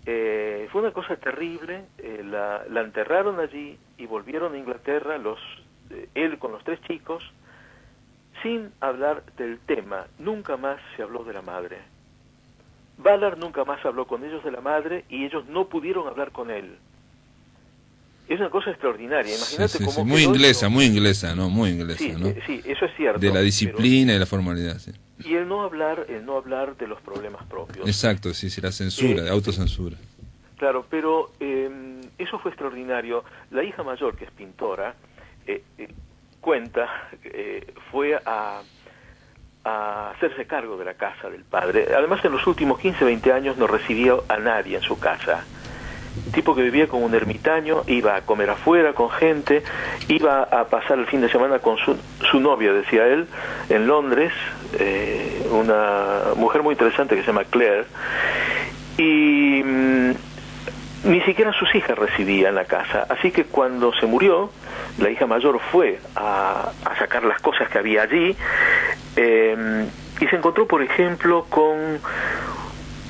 Fue una cosa terrible. La enterraron allí y volvieron a Inglaterra, él con los 3 chicos, sin hablar del tema. Nunca más se habló de la madre. Ballard nunca más habló con ellos de la madre y ellos no pudieron hablar con él. Es una cosa extraordinaria. Imagínate cómo muy inglesa, muy inglesa, ¿no? Muy inglesa, ¿no? Sí, eso es cierto. De la disciplina y la formalidad, sí. Y el no hablar de los problemas propios. Exacto, sí, la censura, autocensura. Claro, pero eso fue extraordinario. La hija mayor, que es pintora, cuenta, fue a hacerse cargo de la casa del padre. Además, en los últimos 15, 20 años no recibía a nadie en su casa. Un tipo que vivía como un ermitaño, iba a comer afuera con gente, iba a pasar el fin de semana con su novia, decía él, en Londres, una mujer muy interesante que se llama Claire, y ni siquiera sus hijas recibían la casa. Así que cuando se murió, la hija mayor fue a sacar las cosas que había allí, y se encontró, por ejemplo, con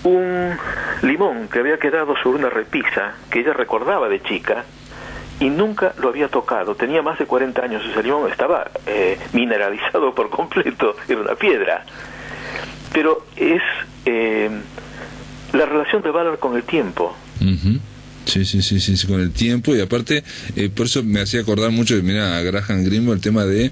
un limón que había quedado sobre una repisa que ella recordaba de chica y nunca lo había tocado. Tenía más de 40 años ese limón, estaba mineralizado por completo, era una piedra. Pero es la relación de Ballard con el tiempo. Sí, con el tiempo, y aparte, por eso me hacía acordar mucho, mira, a Graham Greene, el tema de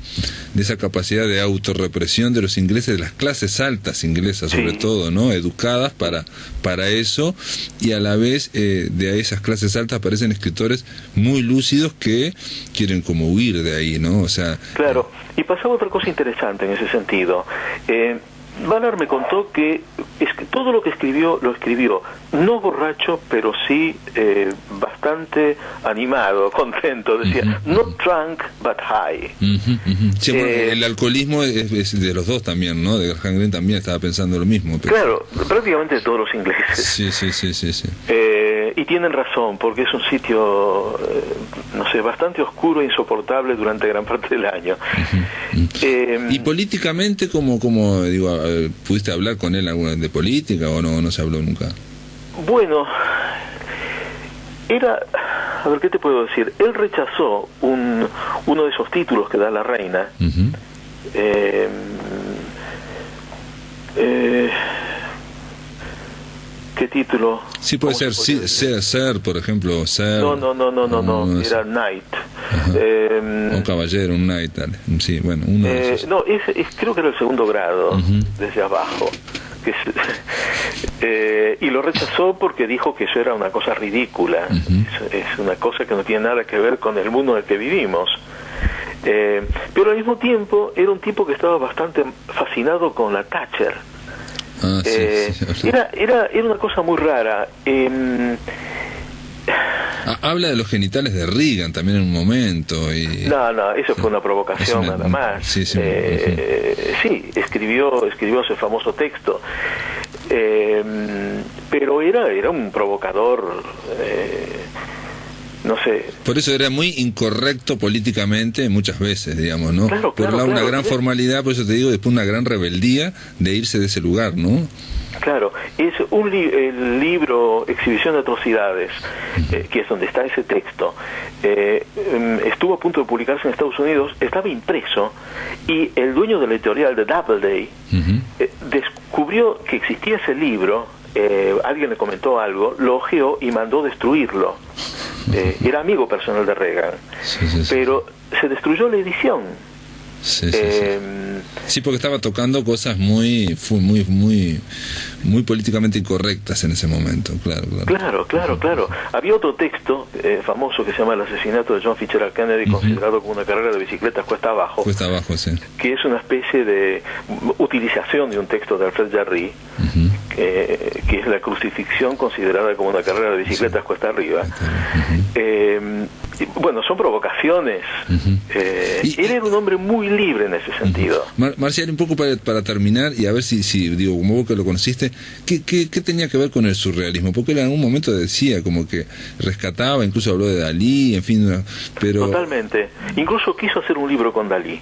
esa capacidad de autorrepresión de los ingleses, de las clases altas inglesas, sobre todo, ¿no? Educadas para eso, y a la vez de esas clases altas aparecen escritores muy lúcidos que quieren como huir de ahí, ¿no? O sea... Claro, y pasaba otra cosa interesante en ese sentido. Ballard me contó que todo lo que escribió, lo escribió no borracho, pero sí bastante animado, contento. Decía, not drunk, but high. Sí, bueno, el alcoholismo es de los dos también, ¿no? De Graham Greene también estaba pensando lo mismo. Pero... Claro, prácticamente todos los ingleses. Sí. Y tienen razón, porque es un sitio, no sé, bastante oscuro e insoportable durante gran parte del año. Y políticamente, como digo, ¿pudiste hablar con él alguna de política o no se habló nunca? Bueno, a ver, ¿qué te puedo decir? Él rechazó uno de esos títulos que da la reina. ¿Qué título? Sí, puede ser, ser, por ejemplo, ser... No, era knight. Un caballero, un knight, dale. Sí, bueno, uno de esos. No, creo que era el 2º grado, desde abajo. Y lo rechazó porque dijo que eso era una cosa ridícula. Es una cosa que no tiene nada que ver con el mundo en el que vivimos. Pero al mismo tiempo era un tipo que estaba bastante fascinado con la Thatcher. Era una cosa muy rara. Habla de los genitales de Reagan también en un momento. No, eso fue una provocación nada más. Sí, escribió ese famoso texto. Pero era un provocador, no sé. Por eso era muy incorrecto políticamente muchas veces, digamos, ¿no? Claro, por una gran formalidad, por eso te digo, después una gran rebeldía de irse de ese lugar, ¿no? Claro, es el libro Exhibición de Atrocidades, que es donde está ese texto, estuvo a punto de publicarse en Estados Unidos, estaba impreso, y el dueño de la editorial de Doubleday descubrió que existía ese libro, alguien le comentó algo, lo hojeó y mandó destruirlo. Era amigo personal de Reagan, pero se destruyó la edición. Sí, porque estaba tocando cosas muy políticamente incorrectas en ese momento, claro. Había otro texto famoso que se llama El asesinato de John Fitzgerald Kennedy, considerado como una carrera de bicicletas cuesta abajo, sí. Que es una especie de utilización de un texto de Alfred Jarry, que es la crucifixión considerada como una carrera de bicicletas cuesta arriba. Bueno, son provocaciones. Él era un hombre muy libre en ese sentido. Marcial, un poco para terminar, y a ver si digo, como vos que lo conociste, ¿qué tenía que ver con el surrealismo? Porque él en algún momento decía, como que rescataba, incluso habló de Dalí, en fin, pero... Totalmente. Incluso quiso hacer un libro con Dalí,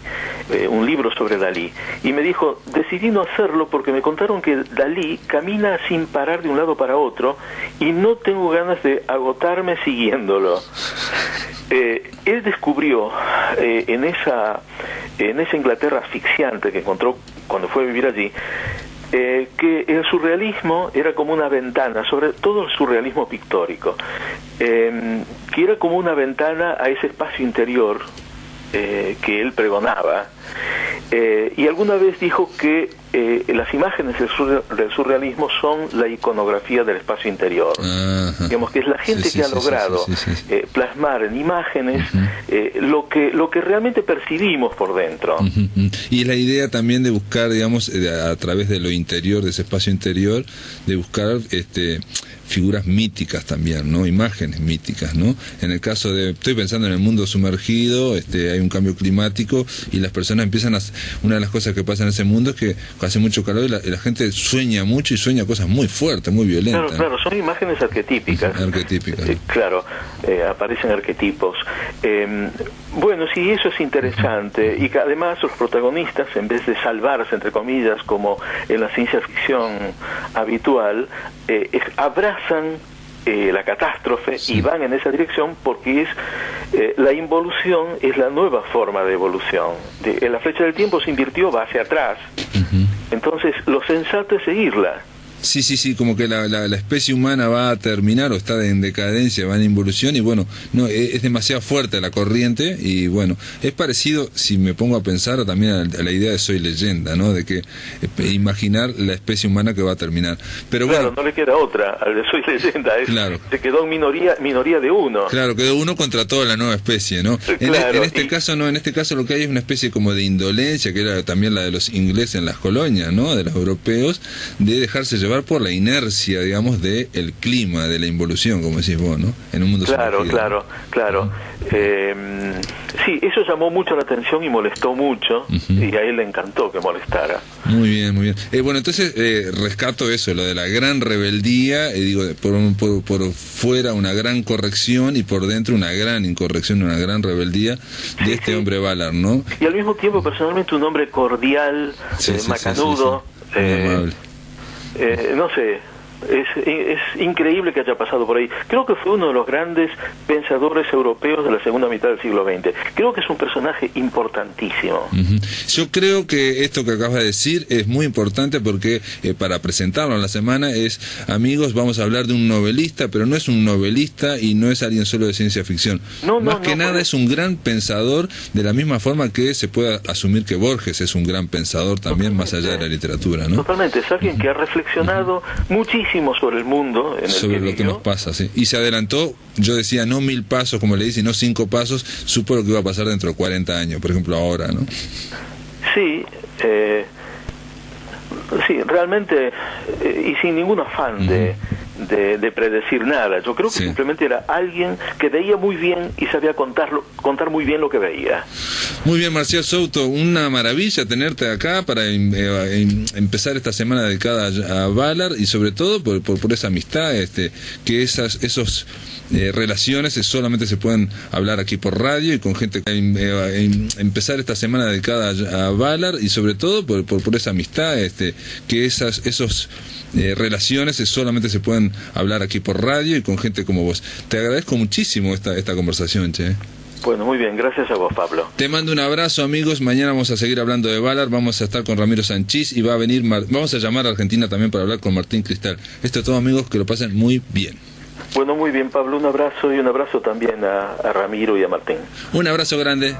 un libro sobre Dalí, y me dijo, decidí no hacerlo porque me contaron que Dalí camina sin parar de un lado para otro y no tengo ganas de agotarme siguiéndolo. Él descubrió en esa Inglaterra asfixiante que encontró cuando fue a vivir allí, que el surrealismo era como una ventana, sobre todo el surrealismo pictórico, que era como una ventana a ese espacio interior que él pregonaba, y alguna vez dijo que las imágenes del surrealismo son la iconografía del espacio interior. Ajá. Digamos que es la gente que ha logrado plasmar en imágenes lo que realmente percibimos por dentro. Y la idea también de buscar, digamos, a través de lo interior, de ese espacio interior, de buscar figuras míticas también, ¿no? Imágenes míticas, ¿no? En el caso estoy pensando en el mundo sumergido, hay un cambio climático y las personas empiezan una de las cosas que pasa en ese mundo es que hace mucho calor y la gente sueña mucho y sueña cosas muy fuertes, muy violentas. Claro, son imágenes arquetípicas. Claro, aparecen arquetipos. Bueno, sí, eso es interesante, y que además los protagonistas, en vez de salvarse, entre comillas, como en la ciencia ficción habitual, abrazan la catástrofe y van en esa dirección, porque la involución es la nueva forma de evolución. La flecha del tiempo se invirtió, va hacia atrás. Entonces lo sensato es seguirla. Sí, como que la especie humana va a terminar o está en decadencia, va en involución, y bueno, no es demasiado fuerte la corriente, y bueno, es parecido, si me pongo a pensar, también a la idea de Soy Leyenda, ¿no? De que imaginar la especie humana que va a terminar. Pero claro, bueno, no le queda otra al de Soy Leyenda, se quedó en minoría de uno. Claro, quedó uno contra toda la nueva especie, ¿no? Claro, en este caso lo que hay es una especie como de indolencia, que era también la de los ingleses en las colonias, ¿no? De los europeos, de dejarse llevar por la inercia, digamos, del clima, de la involución, como decís vos, ¿no? En un mundo sumergido. Claro. Sí, eso llamó mucho la atención y molestó mucho, y a él le encantó que molestara. Muy bien. Bueno, entonces rescato eso, lo de la gran rebeldía, digo, por fuera una gran corrección y por dentro una gran incorrección, una gran rebeldía de este hombre Ballard, ¿no? Y al mismo tiempo, personalmente, un hombre cordial, macanudo, muy amable. No sé, es increíble que haya pasado por ahí. Creo que fue uno de los grandes pensadores europeos de la segunda mitad del siglo XX. Creo que es un personaje importantísimo. Yo creo que esto que acabas de decir es muy importante, porque para presentarlo en la semana amigos, vamos a hablar de un novelista, pero no es un novelista y no es alguien solo de ciencia ficción. Más que nada es un gran pensador, de la misma forma que se puede asumir que Borges es un gran pensador también, más allá de la literatura, ¿no? Totalmente, es alguien que ha reflexionado muchísimo sobre el mundo en el sobre lo que nos pasa, sí. Y se adelantó, yo decía, no 1000 pasos como le dice, no 5 pasos, supo lo que iba a pasar dentro de 40 años, por ejemplo ahora, ¿no? Sí, realmente, y sin ningún afán de predecir nada. Yo creo que simplemente era alguien que veía muy bien y sabía contar muy bien lo que veía. Muy bien, Marcial Souto, una maravilla tenerte acá para empezar esta semana dedicada a Ballard, y sobre todo por esa amistad, que esos relaciones solamente se pueden hablar aquí por radio y con gente. Empezar esta semana dedicada a Ballard, y sobre todo por esa amistad, que esos relaciones solamente se pueden hablar aquí por radio y con gente como vos. Te agradezco muchísimo esta conversación, che. Bueno, muy bien, gracias a vos, Pablo. Te mando un abrazo, amigos. Mañana vamos a seguir hablando de Ballard, vamos a estar con Ramiro Sanchís y va a venir, vamos a llamar a Argentina también para hablar con Martín Cristal. Esto es todo, amigos, que lo pasen muy bien. Bueno, muy bien, Pablo, un abrazo, y un abrazo también a Ramiro y a Martín. Un abrazo grande.